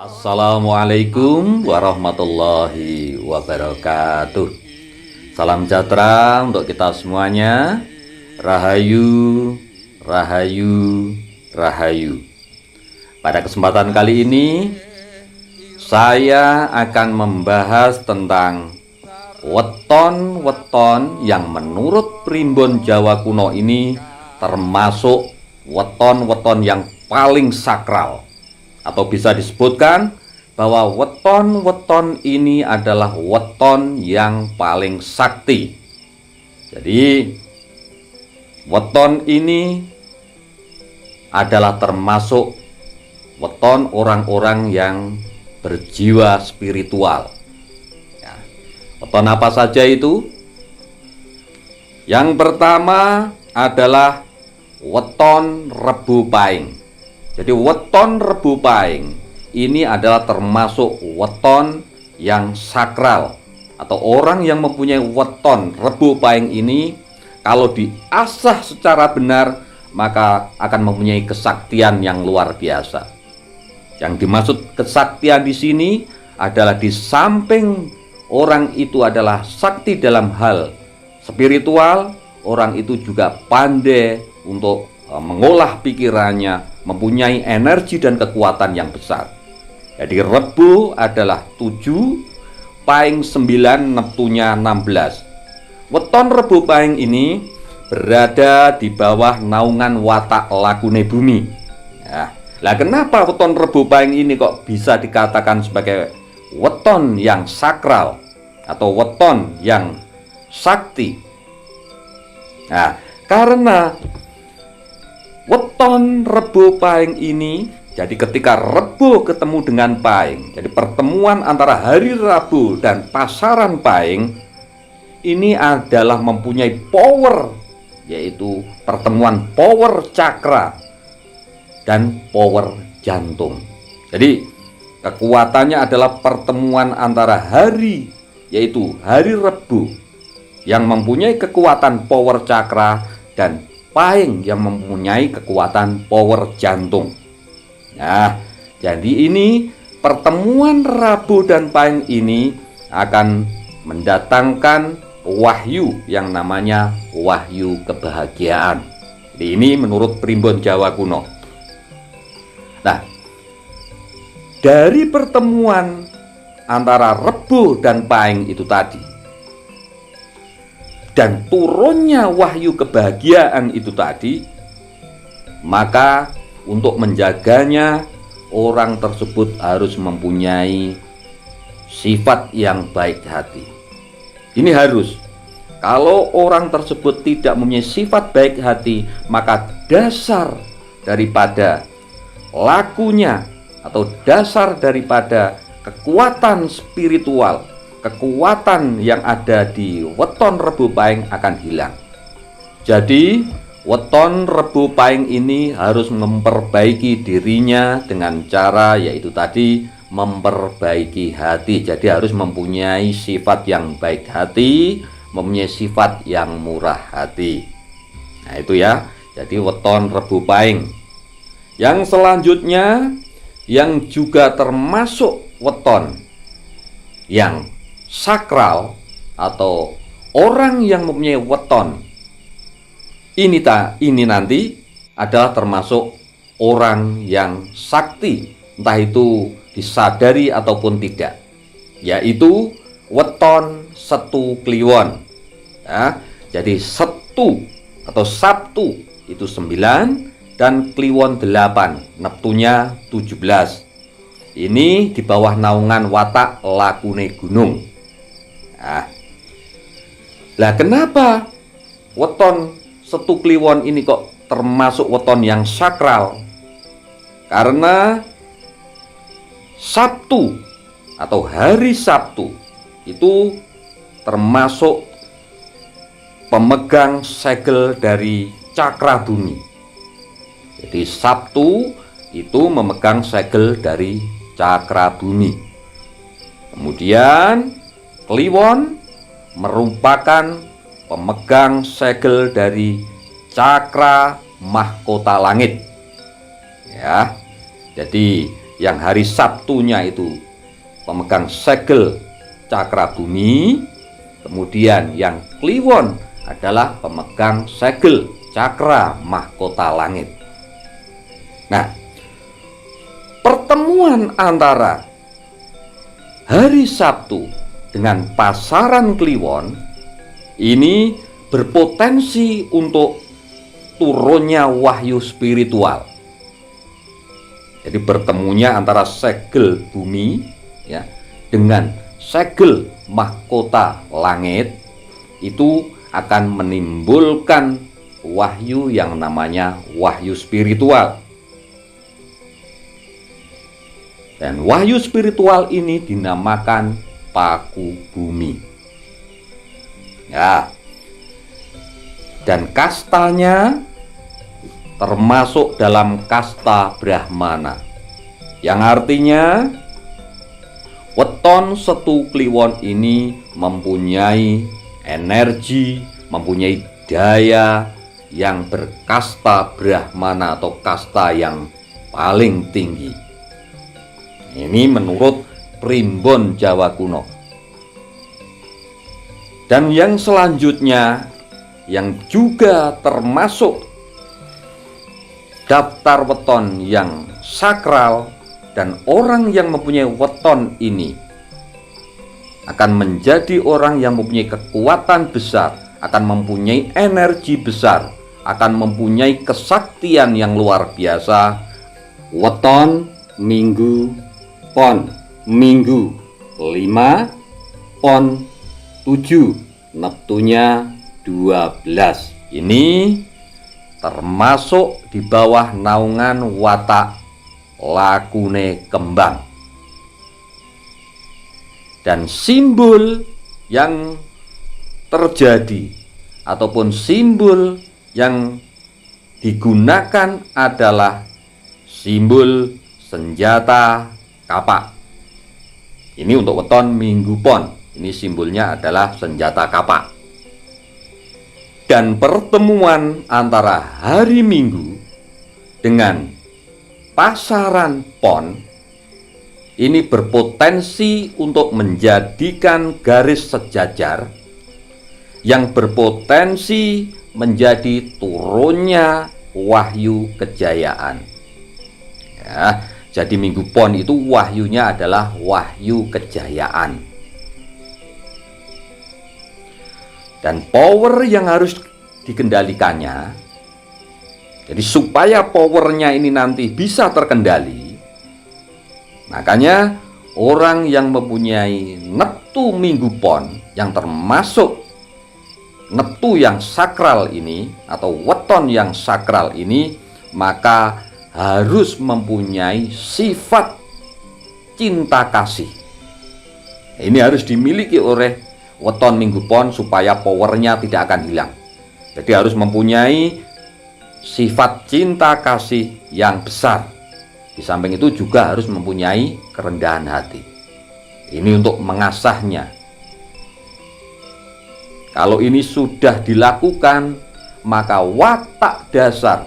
Assalamualaikum warahmatullahi wabarakatuh. Salam sejahtera untuk kita semuanya. Rahayu, rahayu, rahayu. Pada kesempatan kali ini saya akan membahas tentang weton-weton yang menurut primbon Jawa kuno ini termasuk weton-weton yang paling sakral. Atau bisa disebutkan bahwa weton-weton ini adalah weton yang paling sakti. Jadi weton ini adalah termasuk weton orang-orang yang berjiwa spiritual ya. Weton apa saja itu? Yang pertama adalah weton Rebu Pahing. Jadi weton Rebu Pahing ini adalah termasuk weton yang sakral, atau orang yang mempunyai weton Rebu Pahing ini kalau diasah secara benar maka akan mempunyai kesaktian yang luar biasa. Yang dimaksud kesaktian di sini adalah di samping orang itu adalah sakti dalam hal spiritual, orang itu juga pandai untuk mengolah pikirannya, mempunyai energi dan kekuatan yang besar. Jadi Rebu adalah 7, Pahing 9, Neptunya 16. Weton Rebu Pahing ini berada di bawah naungan watak lakune bumi ya. Lah kenapa weton Rebu Pahing ini kok bisa dikatakan sebagai weton yang sakral atau weton yang sakti? Nah, karena weton Rebu Pahing ini, jadi ketika Rebu ketemu dengan Pahing, jadi pertemuan antara hari Rabu dan pasaran Pahing ini adalah mempunyai power, yaitu pertemuan power cakra dan power jantung. Jadi kekuatannya adalah pertemuan antara hari, yaitu hari Rebu yang mempunyai kekuatan power cakra dan Pahing yang mempunyai kekuatan power jantung. Nah, jadi ini pertemuan Rabu dan Pahing ini akan mendatangkan wahyu yang namanya wahyu kebahagiaan. Jadi ini menurut primbon Jawa kuno. Nah, dari pertemuan antara Rebu dan Pahing itu tadi dan turunnya wahyu kebahagiaan itu tadi, maka untuk menjaganya orang tersebut harus mempunyai sifat yang baik hati. Ini harus. Kalau orang tersebut tidak mempunyai sifat baik hati, maka dasar daripada lakunya atau dasar daripada kekuatan spiritual, kekuatan yang ada di weton Rebu Pahing akan hilang. Jadi weton Rebu Pahing ini harus memperbaiki dirinya dengan cara yaitu tadi memperbaiki hati. Jadi harus mempunyai sifat yang baik hati, mempunyai sifat yang murah hati. Nah itu ya, jadi weton Rebu Pahing. Yang selanjutnya yang juga termasuk weton yang sakral atau orang yang mempunyai weton ini nanti adalah termasuk orang yang sakti, entah itu disadari ataupun tidak, yaitu weton Setu Kliwon ya. Jadi Setu atau Sabtu itu 9 dan Kliwon 8, Neptunya 17. Ini di bawah naungan watak lakune gunung. Lah kenapa weton Setu Kliwon ini kok termasuk weton yang sakral? Karena Sabtu atau hari Sabtu itu termasuk pemegang segel dari cakra bumi. Jadi Sabtu itu memegang segel dari cakra bumi. Kemudian Kliwon merupakan pemegang segel dari cakra mahkota langit ya. Jadi yang hari Sabtunya itu pemegang segel cakra bumi, kemudian yang Kliwon adalah pemegang segel cakra mahkota langit. Nah, pertemuan antara hari Sabtu dengan pasaran Kliwon ini berpotensi untuk turunnya wahyu spiritual. Jadi bertemunya antara segel bumi ya dengan segel mahkota langit itu akan menimbulkan wahyu yang namanya wahyu spiritual. Dan wahyu spiritual ini dinamakan paku bumi. Ya. Dan kastanya termasuk dalam kasta Brahmana, yang artinya weton Setu Kliwon ini mempunyai energi, mempunyai daya yang berkasta Brahmana atau kasta yang paling tinggi. Ini menurut Primbon Jawa kuno. Dan yang selanjutnya yang juga termasuk daftar weton yang sakral, dan orang yang mempunyai weton ini akan menjadi orang yang mempunyai kekuatan besar, akan mempunyai energi besar, akan mempunyai kesaktian yang luar biasa. Weton Minggu Pon, Minggu 5, Pon 7, Neptunya 12. Ini termasuk di bawah naungan watak lakune kembang. Dan simbol yang terjadi ataupun simbol yang digunakan adalah simbol senjata kapak. Ini untuk weton Minggu Pon. Ini simbolnya adalah senjata kapak. Dan pertemuan antara hari Minggu dengan pasaran Pon ini berpotensi untuk menjadikan garis sejajar yang berpotensi menjadi turunnya wahyu kejayaan. Ya, jadi Minggu Pon itu wahyunya adalah wahyu kejayaan. Dan power yang harus dikendalikannya, jadi supaya powernya ini nanti bisa terkendali, makanya orang yang mempunyai Neptu Minggu Pon, yang termasuk Neptu yang sakral ini atau weton yang sakral ini, maka harus mempunyai sifat cinta kasih. Ini harus dimiliki oleh weton Minggu Pon supaya powernya tidak akan hilang. Jadi harus mempunyai sifat cinta kasih yang besar. Di samping itu juga harus mempunyai kerendahan hati. Ini untuk mengasahnya. Kalau ini sudah dilakukan, maka watak dasar,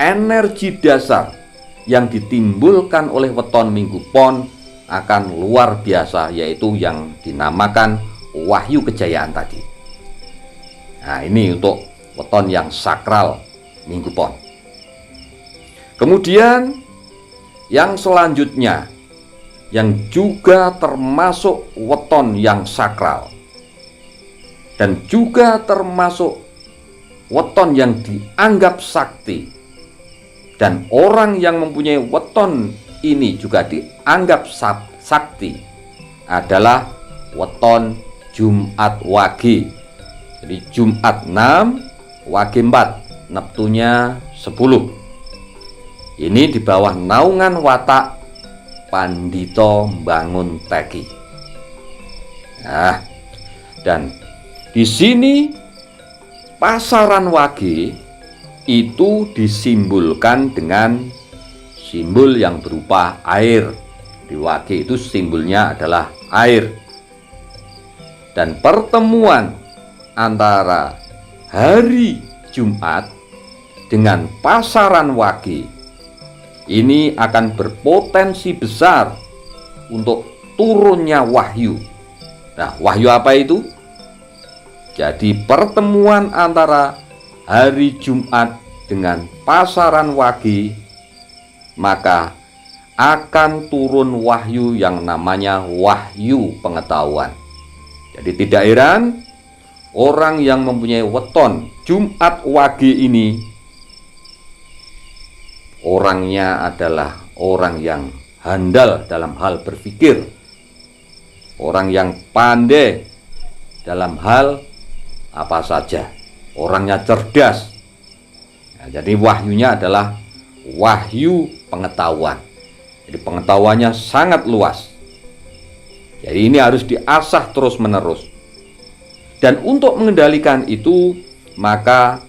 energi dasar yang ditimbulkan oleh weton Minggu Pon akan luar biasa, yaitu yang dinamakan wahyu kejayaan tadi. Nah, ini untuk weton yang sakral Minggu Pon. Kemudian yang selanjutnya yang juga termasuk weton yang sakral dan juga termasuk weton yang dianggap sakti, dan orang yang mempunyai weton ini juga dianggap sakti, adalah weton Jumat Wage. Jadi Jumat 6, Wage 4, Neptunya 10. Ini di bawah naungan watak Pandito Bangun Teki. Nah, dan di sini pasaran Wage itu disimbolkan dengan simbol yang berupa air. Di Wage itu simbolnya adalah air. Dan pertemuan antara hari Jumat dengan pasaran Wage ini akan berpotensi besar untuk turunnya wahyu. Nah, wahyu apa itu? Jadi pertemuan antara hari Jumat dengan pasaran Wage, maka akan turun wahyu yang namanya wahyu pengetahuan. Jadi tidak heran orang yang mempunyai weton Jumat Wage ini orangnya adalah orang yang handal dalam hal berpikir, orang yang pandai dalam hal apa saja, orangnya cerdas. Nah, jadi wahyunya adalah wahyu pengetahuan. Jadi pengetahuannya sangat luas. Jadi ini harus diasah terus menerus. Dan untuk mengendalikan itu, maka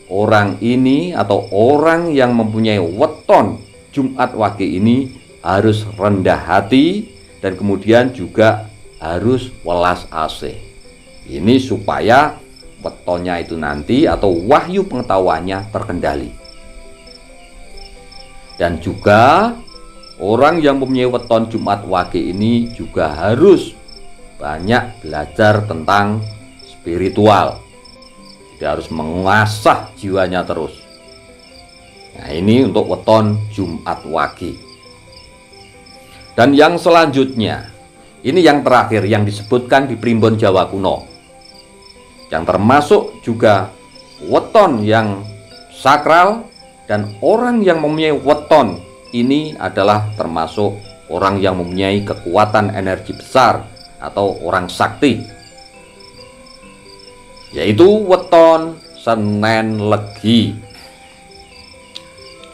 orang ini atau orang yang mempunyai weton Jumat Wage ini harus rendah hati dan kemudian juga harus welas asih. Ini supaya wetonnya itu nanti atau wahyu pengetahuannya terkendali. Dan juga orang yang mempunyai weton Jumat Wage ini juga harus banyak belajar tentang spiritual. Dia harus mengasah jiwanya terus. Nah, ini untuk weton Jumat Wage. Dan yang selanjutnya, ini yang terakhir yang disebutkan di Primbon Jawa Kuno, yang termasuk juga weton yang sakral. Dan orang yang mempunyai weton ini adalah termasuk orang yang mempunyai kekuatan energi besar atau orang sakti, yaitu weton Senen Legi.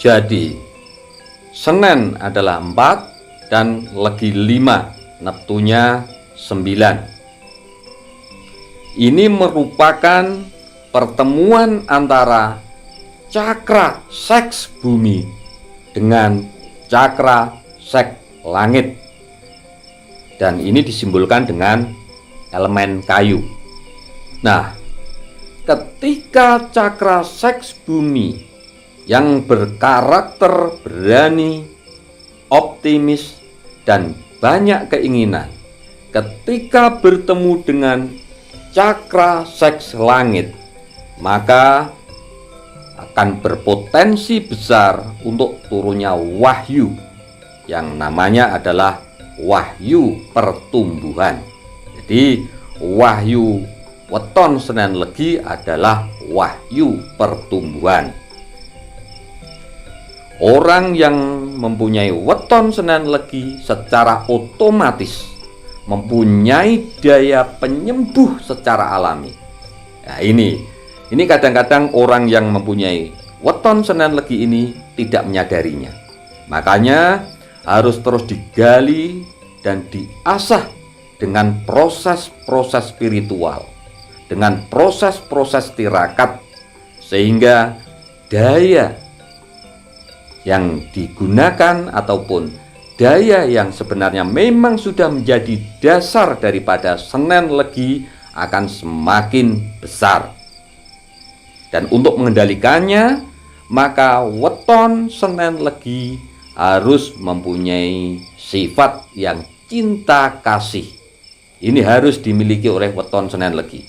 Jadi Senen adalah 4 dan Legi 5, neptunya 9. Ini merupakan pertemuan antara cakra seks bumi dengan cakra seks langit. Dan ini disimbolkan dengan elemen kayu. Nah, ketika cakra seks bumi yang berkarakter berani, optimis, dan banyak keinginan, ketika bertemu dengan cakra seks langit, maka akan berpotensi besar untuk turunnya wahyu yang namanya adalah wahyu pertumbuhan. Jadi wahyu weton Senen Legi adalah wahyu pertumbuhan. Orang yang mempunyai weton Senen Legi secara otomatis mempunyai daya penyembuh secara alami. Nah, ini kadang-kadang orang yang mempunyai weton Senen Legi ini tidak menyadarinya. Makanya harus terus digali dan diasah dengan proses-proses spiritual, dengan proses-proses tirakat, sehingga daya yang digunakan ataupun daya yang sebenarnya memang sudah menjadi dasar daripada Senen Legi akan semakin besar. Dan untuk mengendalikannya, maka weton Senen Legi harus mempunyai sifat yang cinta kasih. Ini harus dimiliki oleh weton Senen Legi.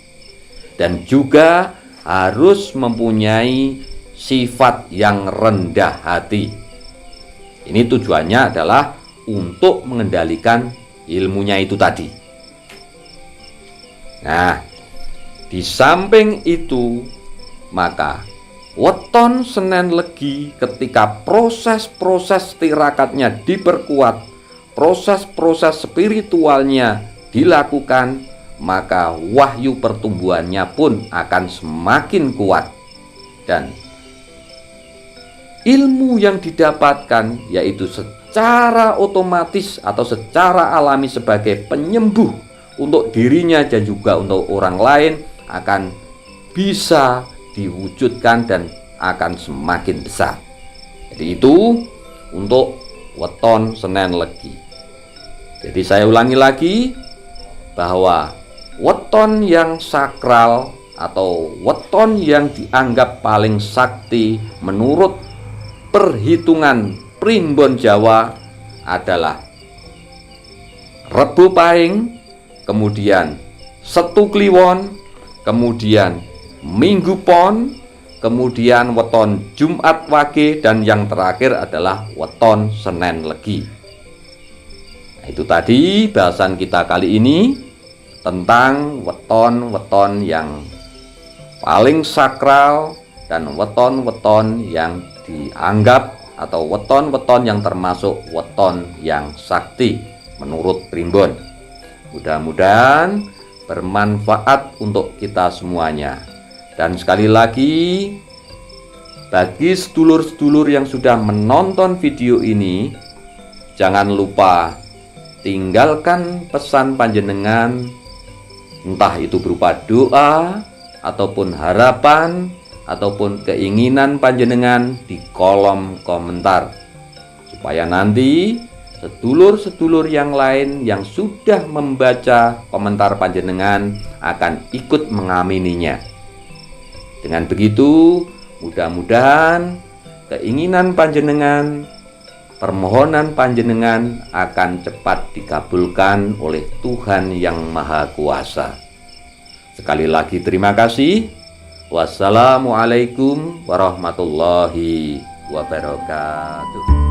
Dan juga harus mempunyai sifat yang rendah hati. Ini tujuannya adalah untuk mengendalikan ilmunya itu tadi. Nah, di samping itu, maka weton Senen Legi ketika proses-proses tirakatnya diperkuat, proses-proses spiritualnya dilakukan, maka wahyu pertumbuhannya pun akan semakin kuat. Dan ilmu yang didapatkan yaitu secara otomatis atau secara alami sebagai penyembuh untuk dirinya dan juga untuk orang lain akan bisa diwujudkan dan akan semakin besar. Jadi itu untuk weton Senen Legi. Jadi saya ulangi lagi bahwa weton yang sakral atau weton yang dianggap paling sakti menurut perhitungan primbon Jawa adalah Rebo Pahing, kemudian Setu Kliwon, kemudian Minggu Pon, kemudian weton Jumat Wage, dan yang terakhir adalah weton Senen Legi. Nah, itu tadi bahasan kita kali ini tentang weton-weton yang paling sakral dan weton-weton yang dianggap atau weton-weton yang termasuk weton yang sakti menurut primbon. Mudah-mudahan bermanfaat untuk kita semuanya. Dan sekali lagi, bagi sedulur-sedulur yang sudah menonton video ini, jangan lupa tinggalkan pesan panjenengan, entah itu berupa doa ataupun harapan ataupun keinginan panjenengan di kolom komentar, supaya nanti sedulur-sedulur yang lain yang sudah membaca komentar panjenengan akan ikut mengamininya. Dengan begitu, mudah-mudahan keinginan panjenengan, permohonan panjenengan akan cepat dikabulkan oleh Tuhan yang Maha Kuasa. Sekali lagi terima kasih. Wassalamualaikum warahmatullahi wabarakatuh.